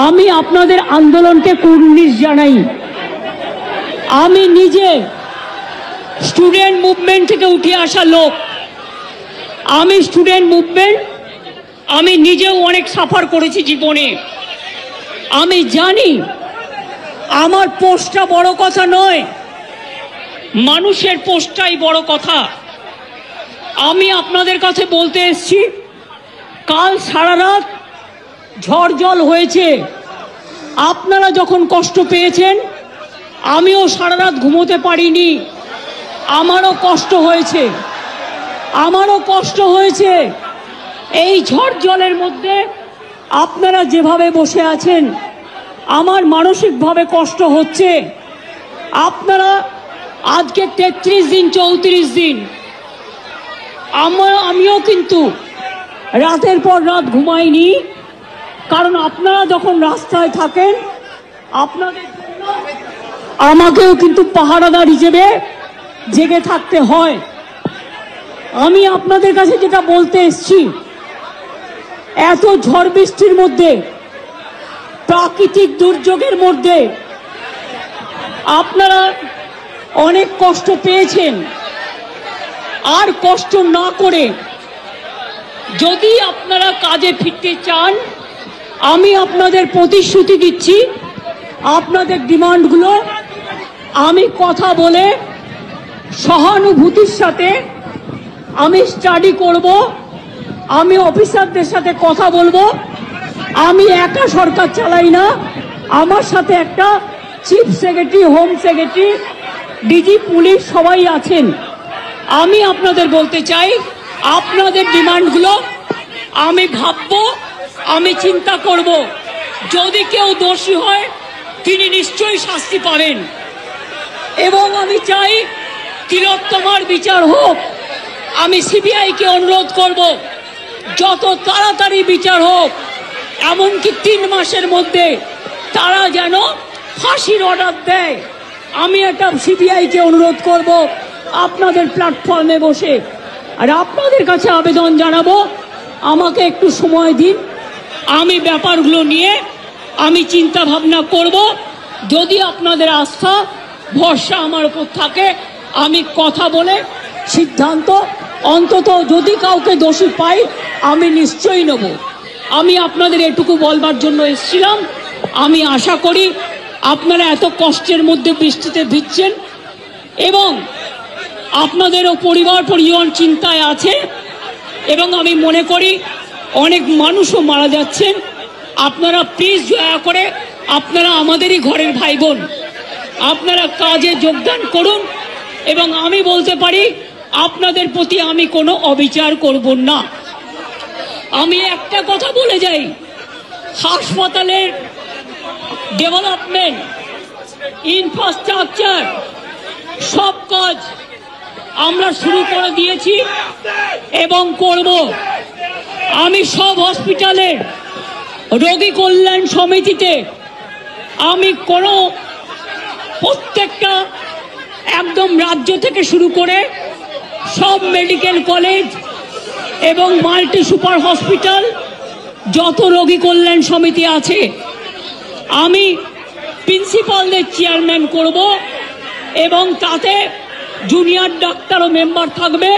আমি আপনাদের আন্দোলনকে কুর্নিশ জানাই। আমি নিজে স্টুডেন্ট মুভমেন্ট থেকে উঠে আসা লোক। আমি স্টুডেন্ট মুভমেন্ট আমি নিজেও অনেক সাফার করেছি জীবনে। আমি জানি আমার পোস্টটা বড় কথা নয়, মানুষের পোস্টটাই বড় কথা। আমি আপনাদের কাছে বলতে এসেছি, কাল সারা রাত ঝড় জল হয়েছে। আপনারা যখন কষ্ট পেয়েছেন, আমিও সারা রাত ঘুমোতে পারিনি। আমারও কষ্ট হয়েছে। এই ঝড় জলের মধ্যে আপনারা যেভাবে বসে আছেন, আমার মানসিকভাবে কষ্ট হচ্ছে। আপনারা আজকে 33 দিন 34 দিন, আমিও কিন্তু রাতের পর রাত ঘুমাইনি। কারণ আপনারা যখন রাস্তায় থাকেন, আপনাদের জন্য আমাকেও কিন্তু পাহারাদার হিসেবে জেগে থাকতে হয়। আমি আপনাদের কাছে যেটা বলতে এসেছি, এত ঝড় বৃষ্টির মধ্যে, প্রাকৃতিক দুর্যোগের মধ্যে আপনারা অনেক কষ্ট পেয়েছেন। আর কষ্ট না করে যদি আপনারা কাজে ফিরতে চান, আমি আপনাদের প্রতিশ্রুতি দিচ্ছি, আপনাদের ডিমান্ডগুলো আমি কথা বলে সহানুভূতির সাথে আমি স্টাডি করব। আমি অফিসারদের সাথে কথা বলবো। আমি একা সরকার চালাই না, আমার সাথে একটা chief secretary, home secretary, DG police সবাই আছেন। আমি আপনাদের বলতে চাই, আপনাদের ডিমান্ডগুলো আমি ভাববো, আমি চিন্তা করব। যদি কেউ দোষী হয়, তিনি নিশ্চয়ই শাস্তি পাবেন। এবং আমি চাই তিলোত্তমার বিচার হোক। আমি সিবিআইকে অনুরোধ করব, যত তাড়াতাড়ি বিচার হোক। এমনকি 3 মাসের মধ্যে তারা যেন ফাঁসির অর্ডার দেয়। আমি এটা সিবিআইকে অনুরোধ করব আপনাদের প্ল্যাটফর্মে বসে। আর আপনাদের কাছে আবেদন জানাবো, আমাকে একটু সময় দিন। আমি ব্যাপারগুলো নিয়ে আমি চিন্তা ভাবনা করব। যদি আপনাদের আস্থা ভরসা আমার উপর থাকে, আমি কথা বলে সিদ্ধান্ত, অন্তত যদি কাউকে দোষী পাই, আমি নিশ্চয়ই নেব। আমি আপনাদের এটুকু বলবার জন্য এসেছিলাম। আমি আশা করি আপনারা এত কষ্টের মধ্যে বৃষ্টিতে ভিজছেন এবং আপনাদেরও পরিবার পরিজন চিন্তায় আছে, এবং আমি মনে করি অনেক মানুষও মারা যাচ্ছেন। আপনারা প্লিজ দয়া করে, আপনারা আমাদেরই ঘরের ভাই বোন, আপনারা কাজে যোগদান করুন। এবং আমি বলতে পারি, আপনাদের প্রতি আমি কোনো অবিচার করব না। আমি একটা কথা বলে যাই, হাসপাতালের ডেভেলপমেন্ট, ইনফ্রাস্ট্রাকচার, সব কাজ আমরা শুরু করে দিয়েছি এবং করব। আমি সব হসপিটালের রোগী কল্যাণ সমিতিতে আমি প্রত্যেকটা একদম রাজ্য থেকে শুরু করে সব মেডিকেল কলেজ এবং মাল্টি সুপার হসপিটাল, যত রোগী কল্যাণ সমিতি আছে, আমি প্রিন্সিপালদের চেয়ারম্যান করব। এবং তাতে জুনিয়র ডাক্তারও মেম্বার থাকবে,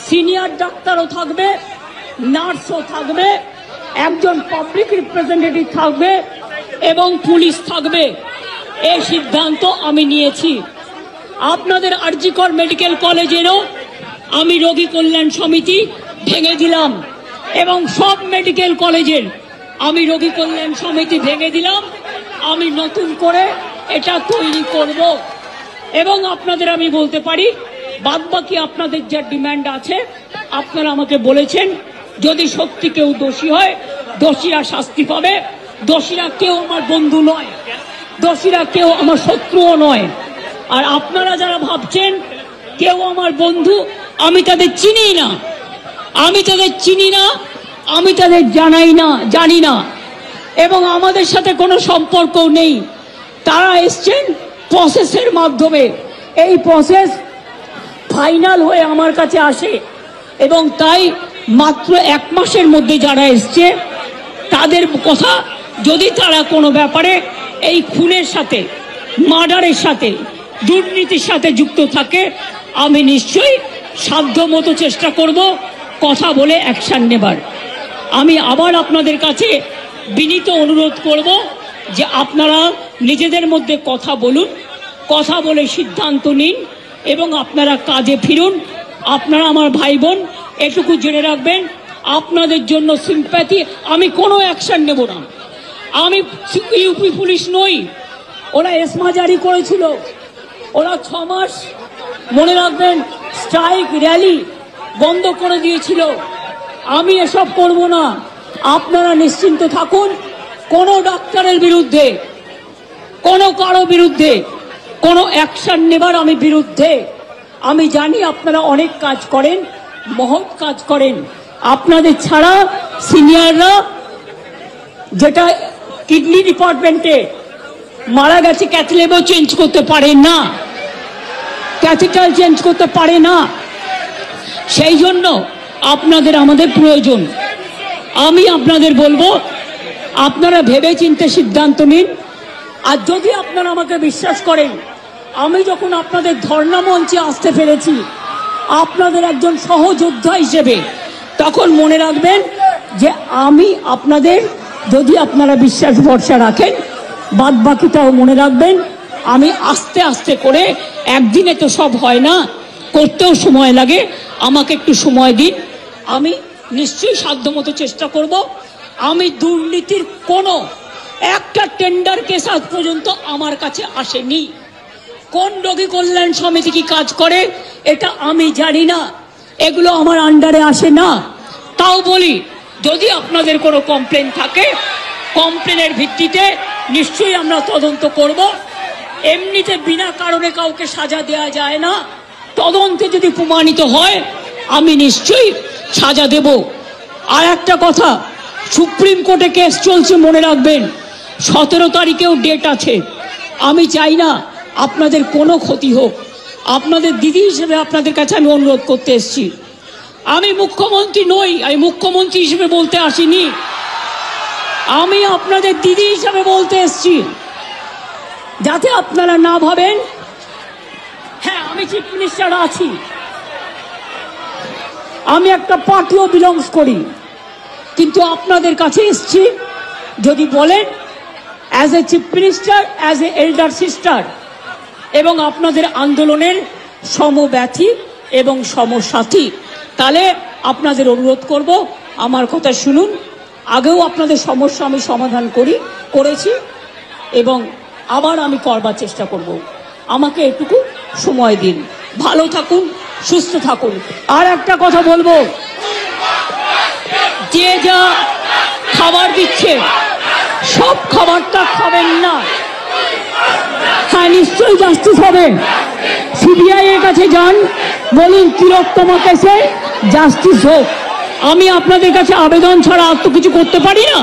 সিনিয়র ডাক্তারও থাকবে, নার্সও থাকবে, একজন পাবলিক রিপ্রেজেন্টেটিভ থাকবে এবং পুলিশ থাকবে। এই সিদ্ধান্ত আমি নিয়েছি। আপনাদের আরজিকর মেডিকেল কলেজেরও আমি রোগী কল্যাণ সমিতি ভেঙে দিলাম এবং সব মেডিকেল কলেজের আমি রোগী কল্যাণ সমিতি ভেঙে দিলাম। আমি নতুন করে এটা তৈরি করব। এবং আপনাদের আমি বলতে পারি, বাদবাকি আপনাদের যা ডিমান্ড আছে আপনারা আমাকে বলেছেন। যদি সত্যি কেউ দোষী হয়, দোষীরা শাস্তি পাবে। দোষীরা কেউ আমার বন্ধু নয়, দোষীরা কেউ আমার শত্রুও নয়। আর আপনারা যারা ভাবছেন কেউ আমার বন্ধু, আমি তাদের চিনি না, আমি তাদের জানি না এবং আমাদের সাথে কোনো সম্পর্কও নেই। তারা এসছেন প্রসেসের মাধ্যমে। এই প্রসেস ফাইনাল হয়ে আমার কাছে আসে এবং তাই মাত্র 1 মাসের মধ্যে যারা এসছে তাদের কথা যদি তারা কোনো ব্যাপারে এই খুনের সাথে, মার্ডারের সাথে, দুর্নীতির সাথে যুক্ত থাকে, আমি নিশ্চয়ই সাধ্যমতো চেষ্টা করব কথা বলে অ্যাকশন নেবার। আমি আবার আপনাদের কাছে বিনীত অনুরোধ করব যে আপনারা নিজেদের মধ্যে কথা বলুন, কথা বলে সিদ্ধান্ত নিন এবং আপনারা কাজে ফিরুন। আপনারা আমার ভাই বোন, এটুকু জেনে রাখবেন, আপনাদের জন্য সিম্প্যাথি, আমি কোনো অ্যাকশন নেব না। আমি ইউপি পুলিশ নই। ওরা এসমা জারি করেছিল, ওরা 6 মাস মনে রাখবেন স্ট্রাইক র্যালি বন্ধ করে দিয়েছিল। আমি এসব করব না। আপনারা নিশ্চিন্ত থাকুন, কোনো ডাক্তারের বিরুদ্ধে, কোনো কারো বিরুদ্ধে কোনো অ্যাকশন নেবার আমি বিরুদ্ধে। আমি জানি আপনারা অনেক কাজ করেন, মহৎ কাজ করেন। আপনাদের ছাড়া সিনিয়ররা, যেটা কিডনি ডিপার্টমেন্টে মারা গেছে, ক্যাথলেবও চেঞ্জ করতে পারে না, ক্যাথিটাল চেঞ্জ করতে পারে না। সেই জন্য আপনাদের আমাদের প্রয়োজন। আমি আপনাদের বলবো, আপনারা ভেবে চিন্তে সিদ্ধান্ত নিন। আর যদি আপনারা আমাকে বিশ্বাস করেন, আমি যখন আপনাদের ধর্ণা মঞ্চে আসতে পেরেছি আপনাদের একজন সহযোদ্ধা হিসেবে, তখন মনে রাখবেন যে আমি আপনাদের, যদি আপনারা বিশ্বাস ভরসা রাখেন, বাদ বাকিটাও মনে রাখবেন। আমি আস্তে আস্তে করে, একদিনে তো সব হয় না, করতেও সময় লাগে, আমাকে একটু সময় দিন। আমি নিশ্চয়ই সাধ্যমতো চেষ্টা করব। আমি দুর্নীতির কোনো একটা টেন্ডার কেস আজ পর্যন্ত আমার কাছে আসেনি। কোন রোগী কল্যাণ সমিতি কি কাজ করে এটা আমি জানি না, এগুলো আমার আন্ডারে আসে না। তাও বলি, যদি আপনাদের কোনো কমপ্লেন থাকে, কমপ্লেনের ভিত্তিতে নিশ্চয়ই আমরা তদন্ত করব। এমনিতে বিনা কারণে কাউকে সাজা দেওয়া যায় না। তদন্তে যদি প্রমাণিত হয় আমি নিশ্চয়ই সাজা দেব। আর একটা কথা, সুপ্রিম কোর্টে কেস চলছে, মনে রাখবেন 17 তারিখেও ডেট আছে। আমি চাই না আপনাদের কোনো ক্ষতি হোক। আপনাদের দিদি হিসেবে আপনাদের কাছে আমি অনুরোধ করতে এসেছি। আমি মুখ্যমন্ত্রী নই, আমি মুখ্যমন্ত্রী হিসেবে বলতে আসিনি, আমি আপনাদের দিদি হিসেবে বলতে এসেছি। যাতে আপনারা না ভাবেন, হ্যাঁ আমি চিফ মিনিস্টার আছি, আমি একটা পার্টিও বিলংস করি, কিন্তু আপনাদের কাছে এসেছি যদি বলেন as a chief minister, as a elder sister, এবং আপনাদের আন্দোলনের সমব্যথী এবং সমসাথী, তাহলে আপনাদের অনুরোধ করব আমার কথা শুনুন। আগেও আপনাদের সমস্যা আমি সমাধান করেছি এবং আবার আমি করবার চেষ্টা করব। আমাকে এটুকু সময় দিন। ভালো থাকুন, সুস্থ থাকুন। আর একটা কথা বলবো, যে যা খাবার দিচ্ছে সব খাবারটা খাবেন না। হ্যাঁ, নিশ্চয়ই জাস্টিস হবে। সিবিআই এর কাছে যান, বলুন তিলোত্তমা কেসে জাস্টিস হোক। আমি আপনাদের কাছে আবেদন ছাড়া আর তো কিছু করতে পারি না।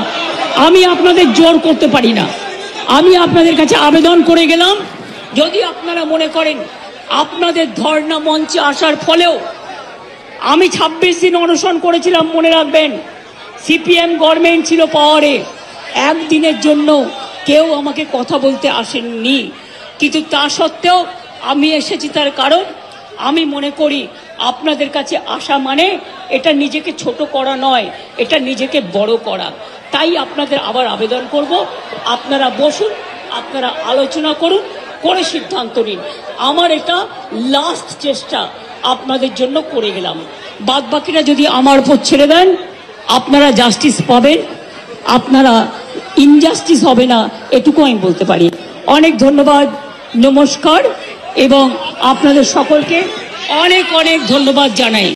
আমি আপনাদের জোর করতে পারি না। আমি আপনাদের কাছে আবেদন করে গেলাম, যদি আপনারা মনে করেন আপনাদের ধর্ণা মঞ্চে আসার ফলেও, আমি 26 দিন অনশন করেছিলাম, মনে রাখবেন সিপিএম গভর্নমেন্ট ছিল পাওয়ারে, একদিনের জন্য কেউ আমাকে কথা বলতে আসেননি। কিন্তু তা সত্ত্বেও আমি এসেছি, তার কারণ আমি মনে করি আপনাদের কাছে আসা মানে এটা নিজেকে ছোট করা নয়, এটা নিজেকে বড় করা। তাই আপনাদের আবার আবেদন করব, আপনারা বসুন, আপনারা আলোচনা করুন, করে সিদ্ধান্ত নিন। আমার এটা লাস্ট চেষ্টা আপনাদের জন্য করে গেলাম। বাদ বাকিরা যদি আমার উপর ছেড়ে দেন, আপনারা জাস্টিস পাবেন, আপনারা ইনজাস্টিস হবে না, এটুকু আমি বলতে পারি। অনেক ধন্যবাদ, নমস্কার, এবং আপনাদের সকলকে অনেক অনেক ধন্যবাদ জানাই।